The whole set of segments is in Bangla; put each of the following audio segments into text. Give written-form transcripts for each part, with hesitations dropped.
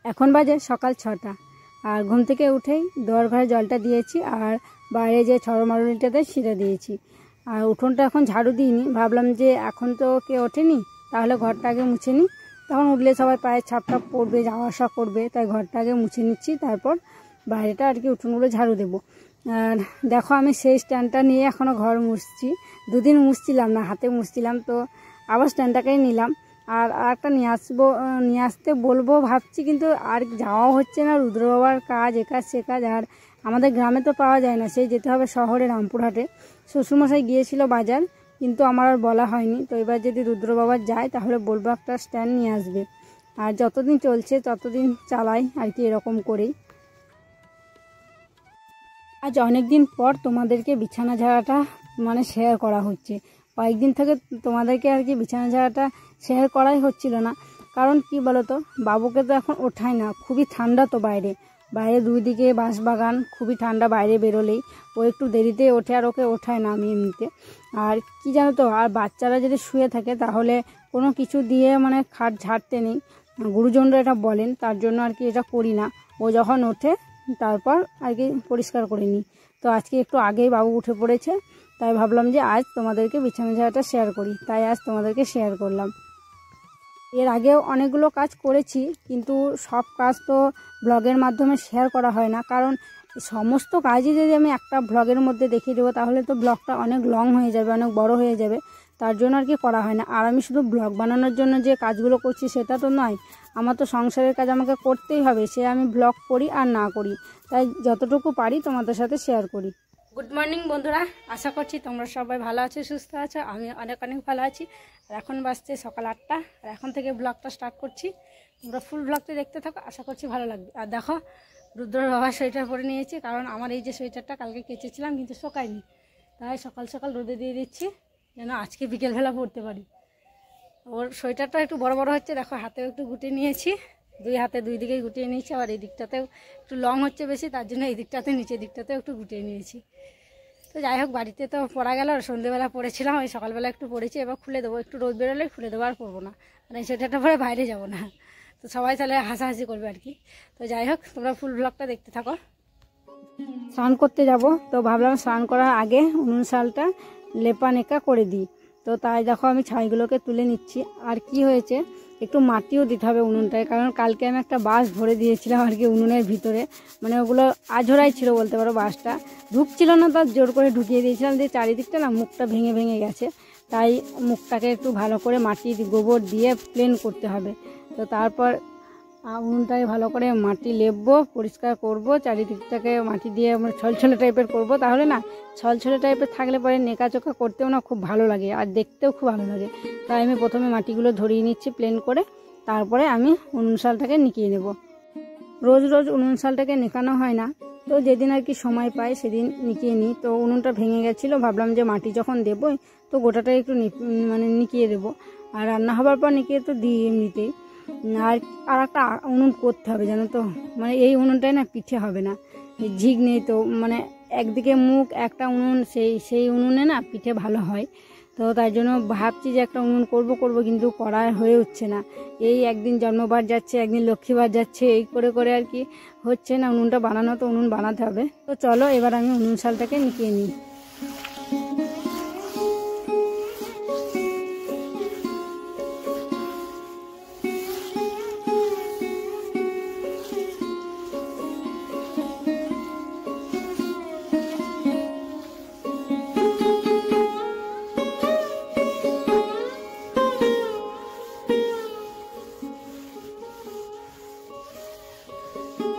এখন বাজে সকাল 6টা। আর ঘুম থেকে উঠেই দুয়ার ঘরে জলটা দিয়েছি আর বাইরে যে ছড়মারুনিটাতে সেটা দিয়েছি। আর উঠোনটা এখন ঝাড়ু দিইনি, ভাবলাম যে এখন তো কেউ ওঠেনি, তাহলে ঘরটা আগে মুছে নিই। তখন উঠলে সবাই পায়ে ছাপ পড়বে, যাওয়া আসা করবে, তাই ঘরটা আগে মুছে নিচ্ছি, তারপর বাইরেটা আর কি উঠোনগুলো ঝাড়ু দেবো। আর দেখো আমি সেই স্ট্যান্ডটা নিয়ে এখনও ঘর মুছছি। দুদিন মুছছিলাম না, হাতে মুছছিলাম, তো আবার স্ট্যান্ডটাকেই নিলাম। আর একটা নিয়ে আসতে বলবো ভাবছি, কিন্তু আর যাওয়াও হচ্ছে না। রুদ্র বাবার কাজ, এ কাজ সে কাজ, আর আমাদের গ্রামে তো পাওয়া যায় না, সেই যেতে হবে শহরে রামপুরহাটে। শ্বশুরমশাই গিয়েছিল বাজার, কিন্তু আমার আর বলা হয়নি। তো এবার যদি রুদ্র বাবার যায় তাহলে বলবো একটা স্ট্যান্ড নিয়ে আসবে। আর যতদিন চলছে ততদিন চালাই আর কি, এরকম করেই। আজ অনেক দিন পর তোমাদেরকে বিছানা ঝাড়াটা শেয়ার করা হচ্ছে। কয়েকদিন থেকে তোমাদেরকে আর কি বিছানা ঝাড়াটা শেয়ার করাই হচ্ছিল না। কারণ কি বলো তো, বাবুকে তো এখন ওঠায় না, খুবই ঠান্ডা তো বাইরে দুই দিকে বাঁশবাগান, খুবই ঠান্ডা। বাইরে বেরোলেই ও একটু দেরিতে ওঠে, আর ওকে ওঠায় না আমি এমনিতে। আর কি জানো তো, আর বাচ্চারা যদি শুয়ে থাকে তাহলে কোনো কিছু দিয়ে খাট ঝাড়তে নেই, গুরুজনরা এটা বলেন, তার জন্য আর কি এটা করি না। ও যখন ওঠে তারপর আর কি পরিষ্কার করে নিই। তো আজকে একটু আগেই বাবু উঠে পড়েছে, তাই ভাবলাম যে আজ তোমাদেরকে বিছানা ঝাড়াটা শেয়ার করি, তাই আজ তোমাদেরকে শেয়ার করলাম। এর আগেও অনেকগুলো কাজ করেছি, কিন্তু সব কাজ তো ব্লগের মাধ্যমে শেয়ার করা হয় না। কারণ সমস্ত কাজই যদি আমি একটা ব্লগের মধ্যে দেখিয়ে দেবো তাহলে তো ব্লগটা অনেক লং হয়ে যাবে, অনেক বড় হয়ে যাবে। তার জন্য আর কি করা হয় না। আর আমি শুধু ব্লগ বানানোর জন্য যে কাজগুলো করছি সেটা তো নয়, আমার তো সংসারের কাজ আমাকে করতেই হবে, সে আমি ব্লগ করি আর না করি। তাই যতটুকু পারি তোমাদের সাথে শেয়ার করি। গুড মর্নিং বন্ধুরা, আশা করছি তোমরা সবাই ভালো আছো, সুস্থ আছো। আমি অনেক ভালো আছি। আর এখন বাজছে সকাল 8টা, আর এখন থেকে ব্লগটা স্টার্ট করছি। তোমরা ফুল ব্লগটা দেখতে থাকো, আশা করছি ভালো লাগবে। আর দেখো রুদ্রর বাবার সোয়েটার পরে নিয়েছি, কারণ আমার এই যে সোয়েটারটা কালকে কেচেছিলাম কিন্তু শোকায়নি, তাই সকাল সকাল রোদে দিয়ে দিচ্ছি যেন আজকে বিকেলবেলা পরতে পারি। ওর সোয়েটারটা একটু বড় বড় হচ্ছে, দেখো হাতেও একটু গুটিয়ে নিয়েছি, দুই হাতে দুই দিকেই গুটিয়ে নিয়েছি। আবার এই দিকটাতেও একটু লং হচ্ছে বেশি, তার জন্য এই দিকটাতে নিচের দিকটাতেও একটু গুটিয়ে নিয়েছি। তো যাই হোক, বাড়িতে তো পরা গেল, আর সন্ধ্যেবেলা পরেছিলাম, ওই সকালবেলা একটু পরেছি, এবার খুলে দেবো, একটু রোদ বেরোলে খুলে দেবো, আর পরবো না। আর এই সোয়েটারটা পরে বাইরে যাবো না, তো সবাই তাহলে হাসাহাসি করবে আর কি। তো যাই হোক, তোমরা ফুল ব্লগটা দেখতে থাকো। স্নান করতে যাব, তো ভাবলাম স্নান করার আগে উনুন শালটা লেপা নেকা করে দিই। তো তাই দেখো আমি ছাইগুলোকে তুলে নিচ্ছি। আর কি হয়েছে, একটু মাটিও দিতে হবে উনুনটায়, কারণ কালকে আমি একটা বাঁশ ভরে দিয়েছিলাম আর কি উনুনের ভিতরে, ওগুলো আঝরাই ছিল বলতে পারো, বাঁশটা ঢুকছিল না, তার জোর করে ঢুকিয়ে দিয়েছিলাম, যে চারিদিকটা না মুখটা ভেঙে ভেঙে গেছে। তাই মুখটাকে একটু ভালো করে মাটি গোবর দিয়ে প্লেন করতে হবে। তো তারপর উনুনটাকে ভালো করে মাটি লেপবো, পরিষ্কার করব, চারিদিকটাকে মাটি দিয়ে ছলছলে টাইপের করব। তাহলে না ছলছলে টাইপের থাকলে পরে নেকা চোখা করতেও না খুব ভালো লাগে, আর দেখতেও খুব ভালো লাগে। তাই আমি প্রথমে মাটিগুলো ধরিয়ে নিচ্ছি প্লেন করে, তারপরে আমি উনুন শালটাকে নিকিয়ে নেব। রোজ রোজ উনুন শালটাকে নেকানো হয় না, তো যেদিন আর কি সময় পাই সেদিন নিকিয়ে নিই। তো উনুনটা ভেঙে গেছিলো, ভাবলাম যে মাটি যখন দেবই তো গোটাটাই একটু নিকিয়ে দেবো। আর রান্না হবার পর নিকিয়ে তো দিই এমনিতেই। আর একটা উনুন করতে হবে জানো তো, এই উনুনটায় না পিঠে হবে না, ঝিক নেই তো, একদিকে মুখ একটা উনুন, সেই উনুনে না পিঠে ভালো হয়। তো তাই জন্য ভাবছি যে একটা উনুন করব, কিন্তু করা হয়ে উঠছে না। এই একদিন জন্মবার যাচ্ছে, একদিন লক্ষ্মীবার যাচ্ছে, এই করে করে আর কি হচ্ছে না উনুনটা বানানো। তো উনুন বানাতে হবে। তো চলো এবার আমি উনুন শালটাকে নিকিয়ে নিই।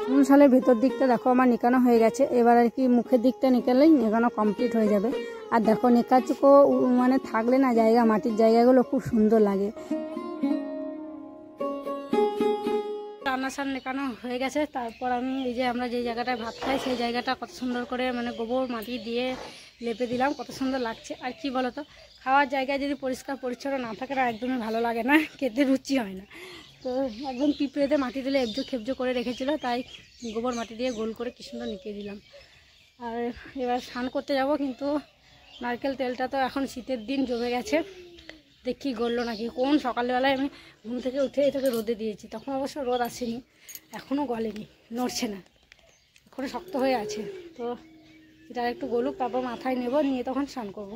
উনুন শালের ভেতর দিকটা দেখো আমার নিকানো হয়ে গেছে, এবার আর কি মুখের দিকটা নিকালেই নেকানো কমপ্লিট হয়ে যাবে। আর দেখো নেকাচুকো থাকলে না জায়গা, মাটির জায়গাগুলো খুব সুন্দর লাগে। রান্না শাল নেকানো হয়ে গেছে, তারপর আমি এই যে আমরা যে জায়গাটায় ভাত খাই সেই জায়গাটা কত সুন্দর করে গোবর মাটি দিয়ে লেপে দিলাম, কত সুন্দর লাগছে। আর কি বলতো, খাওয়ার জায়গায় যদি পরিষ্কার পরিচ্ছন্ন না থাকে না একদমই ভালো লাগে না, খেতে রুচি হয় না। তো একদম পিঁপড়েতে মাটি দিলে এবজো খেবজো করে রেখেছিল, তাই গোবর মাটি দিয়ে গোল করে কি সুন্দর নিকিয়ে দিলাম। আর এবার স্নান করতে যাব, কিন্তু নারকেল তেলটা তো এখন শীতের দিন জমে গেছে, দেখি গড়লো নাকি। কোন সকালবেলায় আমি ঘুম থেকে উঠে এটাকে রোদে দিয়েছি, তখন অবশ্য রোদ আসেনি, এখনও গলেনি, নড়ছে না, এখনও শক্ত হয়ে আছে। তো এটা একটু গলুক, তারপর মাথায় নেব, নিয়ে তখন স্নান করবো।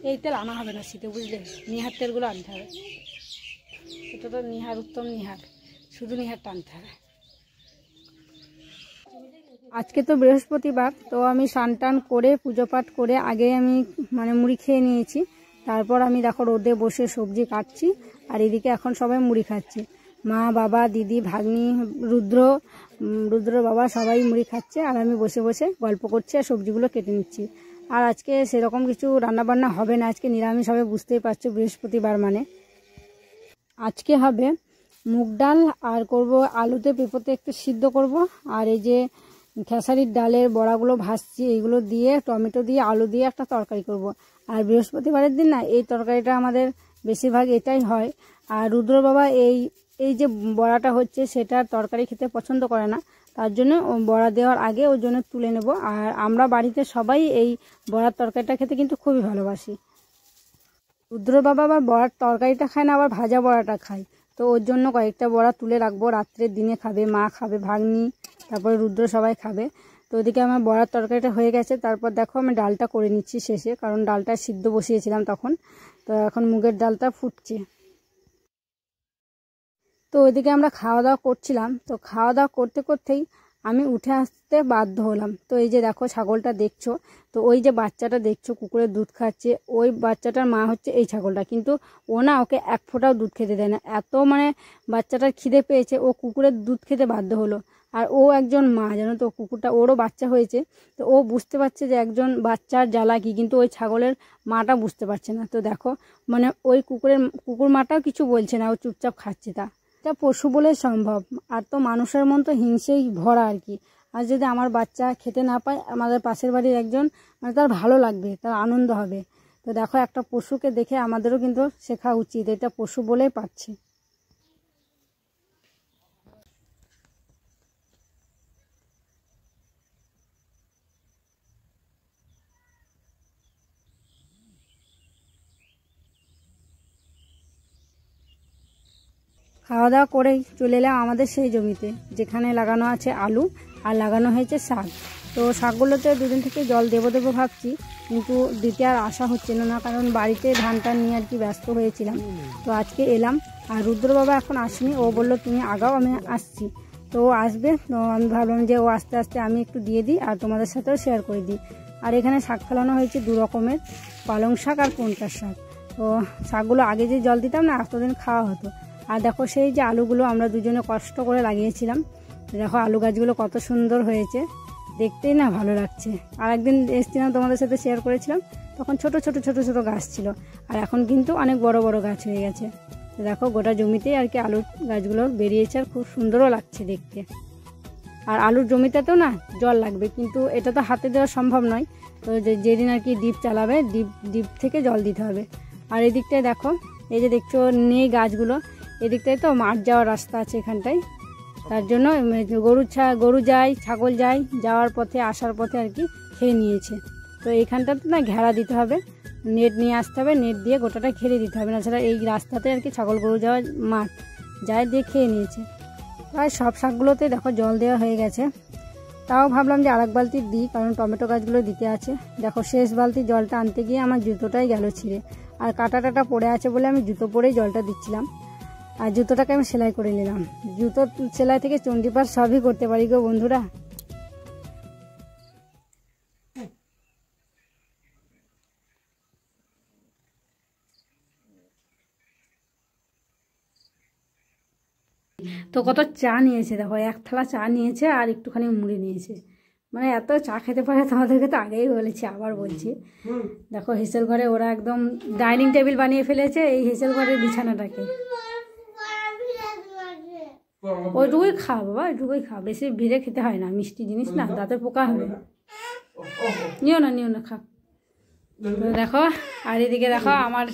এই তেল আনা হবে না শীতে, বুঝলে, নিহার তেলগুলো আনতে হবে। এটা তো নিহার, উত্তম নিহার, শুধু নিহার টানতে হবে। আজকে তো বৃহস্পতিবার, তো আমি স্নান টান করে পুজো পাঠ করে আগে আমি মুড়ি খেয়ে নিয়েছি। তারপর আমি দেখো রোদে বসে সবজি কাটছি, আর এদিকে এখন সবাই মুড়ি খাচ্ছি। মা, বাবা, দিদি, ভাগ্নি, রুদ্র বাবা সবাই মুড়ি খাচ্ছে, আর আমি বসে বসে গল্প করছি আর সবজিগুলো কেটে নিচ্ছি। আর আজকে সেরকম কিছু রান্নাবান্না হবে না, আজকে নিরামিষ হবে, বুঝতেই পারছো বৃহস্পতিবার মানে। আজকে হবে মুগ ডাল, আর করব আলুতে পেঁপোতে একটু সিদ্ধ করব, আর এই যে খেসারির ডালের বড়াগুলো ভাজছি, এইগুলো দিয়ে টমেটো দিয়ে আলু দিয়ে একটা তরকারি করব। আর বৃহস্পতিবারের দিন না এই তরকারিটা আমাদের বেশিরভাগ এটাই হয়। আর রুদ্র বাবা এই যে বড়াটা হচ্ছে সেটার তরকারি খেতে পছন্দ করে না, তার জন্য বড়া দেওয়ার আগে ওর জন্য তুলে নেব। আর আমরা বাড়িতে সবাই এই বড়ার তরকারিটা খেতে কিন্তু খুবই ভালোবাসি। রুদ্র বাবা আবার বড়ার তরকারিটা খায় না, আবার ভাজা বড়াটা খায়, তো ওর জন্য কয়েকটা বড়া তুলে রাখবো, রাত্রের দিনে খাবে, মা খাবে, ভাগ্নি, তারপরে রুদ্র সবাই খাবে। তো ওদিকে আমার বড়ার তরকারিটা হয়ে গেছে। তারপর দেখো আমি ডালটা করে নিচ্ছি শেষে, কারণ ডালটা সিদ্ধ বসিয়েছিলাম তখন, তো এখন মুগের ডালটা ফুটছে। তো ওইদিকে আমরা খাওয়া দাওয়া করছিলাম, তো খাওয়া দাওয়া করতে করতেই আমি উঠে আসতে বাধ্য হলাম। তো এই যে দেখো ছাগলটা দেখছো, তো ওই যে বাচ্চাটা দেখছো কুকুরের দুধ খাচ্ছে, ওই বাচ্চাটার মা হচ্ছে এই ছাগলটা, কিন্তু ও না ওকে এক ফোঁটাও দুধ খেতে দেয় না। এত বাচ্চাটার খিদে পেয়েছে, ও কুকুরের দুধ খেতে বাধ্য হলো। আর ও একজন মা, জানো তো, কুকুরটা ওরও বাচ্চা হয়েছে, তো ও বুঝতে পারছে যে একজন বাচ্চার জ্বালা কি, কিন্তু ওই ছাগলের মাটা বুঝতে পারছে না। তো দেখো ওই কুকুর মাটাও কিছু বলছে না, ও চুপচাপ খাচ্ছে। এটা পশু বলে সম্ভব, আর তো মানুষের মন তো হিংসেই ভরা আর কি। আর যদি আমার বাচ্চা খেতে না পায়, আমাদের পাশের বাড়ির একজন তার ভালো লাগবে, তার আনন্দ হবে। তো দেখো একটা পশুকে দেখে আমাদেরও কিন্তু শেখা উচিত, এটা পশু বলেই পাচ্ছে। খাওয়া দাওয়া করেই চলে এলাম আমাদের সেই জমিতে, যেখানে লাগানো আছে আলু আর লাগানো হয়েছে শাক। তো শাকগুলোতে দুদিন থেকে জল দেবো ভাবছি, কিন্তু দিতে আর আসা হচ্ছিল না, কারণ বাড়িতে ধান টান নিয়ে আর কি ব্যস্ত হয়েছিলাম। তো আজকে এলাম, আর রুদ্র বাবা এখন আসেনি, ও বললো তুমি আগাও, আমি আসছি। তো ও আসবে, তো আমি ভাবলাম যে ও আস্তে আস্তে আমি একটু দিয়ে দিই আর তোমাদের সাথেও শেয়ার করে দিই। আর এখানে শাক ফেলানো হয়েছে দু রকমের, পালং শাক আর কোনটার শাক। তো শাকগুলো আগে যে জল দিতাম না, এতদিন খাওয়া হতো। আর দেখো সেই যে আলুগুলো আমরা দুজনে কষ্ট করে লাগিয়েছিলাম, দেখো আলু গাছগুলো কত সুন্দর হয়েছে, দেখতেই না ভালো লাগছে। আর একদিন এসেছিলাম তোমাদের সাথে শেয়ার করেছিলাম, তখন ছোট ছোট ছোট ছোট গাছ ছিল, আর এখন কিন্তু অনেক বড় বড় গাছ হয়ে গেছে। তো দেখো গোটা জমিতেই আর কি আলুর গাছগুলো বেরিয়েছে, আর খুব সুন্দরও লাগছে দেখতে। আর আলুর জমিটাতেও না জল লাগবে, কিন্তু এটা তো হাতে দেওয়া সম্ভব নয়, তো যেদিন আর কি ডিপ চালাবে, ডিপ থেকে জল দিতে হবে। আর এদিকটায় দেখো, এই যে দেখছো নেই গাছগুলো, এদিকটায় তো মাঠ যাওয়ার রাস্তা আছে এখানটায়, তার জন্য গরু যায়, ছাগল যায়, যাওয়ার পথে আসার পথে আর কি খেয়ে নিয়েছে। তো এইখানটাতে না ঘেরা দিতে হবে, নেট নিয়ে আসতে হবে, নেট দিয়ে গোটাটা ঘিরে দিতে হবে, নাছাড়া এই রাস্তাতে আর কি ছাগল গরু যাওয়ার মাঠ যায়, দিয়ে খেয়ে নিয়েছে। প্রায় সব শাকগুলোতে দেখো জল দেওয়া হয়ে গেছে, তাও ভাবলাম যে আরেক বালতি দিই, কারণ টমেটো গাছগুলো দিতে আছে। দেখো শেষ বালতি জলটা আনতে গিয়ে আমার জুতোটাই গেল ছিঁড়ে, আর কাটা পড়ে আছে বলে আমি জুতো পরেই জলটা দিচ্ছিলাম। আর জুতোটাকে আমি সেলাই করে নিলাম, জুতো সেলাই থেকে চণ্ডীপাঠ সবই করতে পারি গো বন্ধুরা। তো কত চা নিয়েছে দেখো, এক থালা চা নিয়েছে আর একটুখানি মুড়ি নিয়েছে, এত চা খেতে পারে তোমাদেরকে তো আগেই বলেছি, আবার বলছি। দেখো হেসেল ঘরে ওরা একদম ডাইনিং টেবিল বানিয়ে ফেলেছে, এই হেসেল ঘরের বিছানাটাকে। ওইটুকুই খা বাবা, ওইটুকুই খা, বেশি ভিড়ে খেতে হয় না, মিষ্টি জিনিস না, দাঁতের পোকা হবে। নিও না খা। দেখো, আর এদিকে দেখো আমার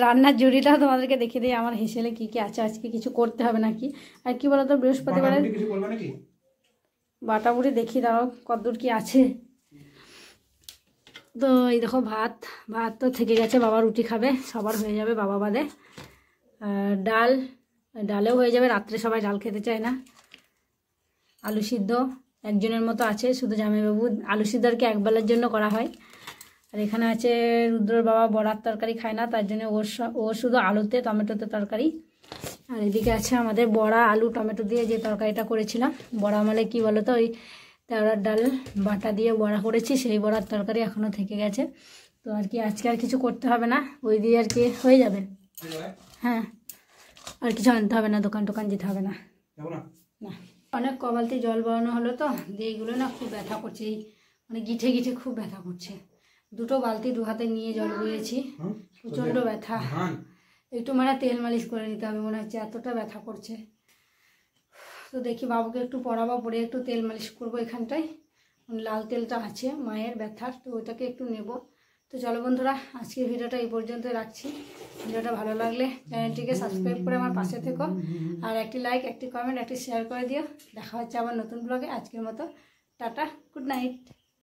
রান্নার জুড়িটা তোমাদেরকে দেখিয়ে দিই, আমার হেসেলে কি কি আছে, আজকে কিছু করতে হবে নাকি। আর কি বলতো, বৃহস্পতিবারে বাটা বুড়ি দেখি দাও কতদূর কি আছে। তো এই দেখো ভাত তো থেকে গেছে, বাবা রুটি খাবে, সবার হয়ে যাবে বাবা বাদে। ডালেও হয়ে যাবে, রাত্রে সবাই ডাল খেতে চায় না। আলু সিদ্ধ একজনের মতো আছে, শুধু জামাইবাবু আলু সিদ্ধ আর কি একবেলার জন্য করা হয়। আর এখানে আছে রুদ্রর বাবা বড়ার তরকারি খায় না, তার জন্য ও শুধু আলুতে টমেটোতে তরকারি। আর এদিকে আছে আমাদের বড়া আলু টমেটো দিয়ে যে তরকারিটা করেছিলাম। বড়া মানে কি বলো তো, ওই তেওড়ার ডাল বাটা দিয়ে বড়া করেছি, সেই বড়ার তরকারি এখনও থেকে গেছে। তো আর কি আজকে আর কিছু করতে হবে না, ওই দিয়ে আর কি হয়ে যাবে। হ্যাঁ, আর কিছু আনতে হবে না, দোকান টোকান যেতে হবে না। না, অনেক কবালতি জল বানানো হলো তো, দিয়ে এইগুলো না খুব ব্যথা করছে, এই মানে গিঠে গিঠে খুব ব্যথা করছে। দুটো বালতি দু হাতে নিয়ে জল বয়েছি, প্রচণ্ড ব্যথা। একটু মানে তেল মালিশ করে নিতে হবে মনে হচ্ছে, এতটা ব্যথা করছে। তো দেখি বাবুকে একটু পড়াবো, পরে একটু তেল মালিশ করবো এখানটায়, লাল তেলটা আছে মায়ের ব্যথার, তো ওইটাকে একটু নেব। তো চলো বন্ধুরা, আজকের ভিডিওটা এই পর্যন্ত রাখছি। ভিডিওটা ভালো লাগলে চ্যানেলটিকে সাবস্ক্রাইব করে আমার পাশে থেকো, আর একটি লাইক, একটি কমেন্ট, একটি শেয়ার করে দিও। দেখা হচ্ছে আবার নতুন ব্লগে। আজকের মতো টাটা, গুড নাইট।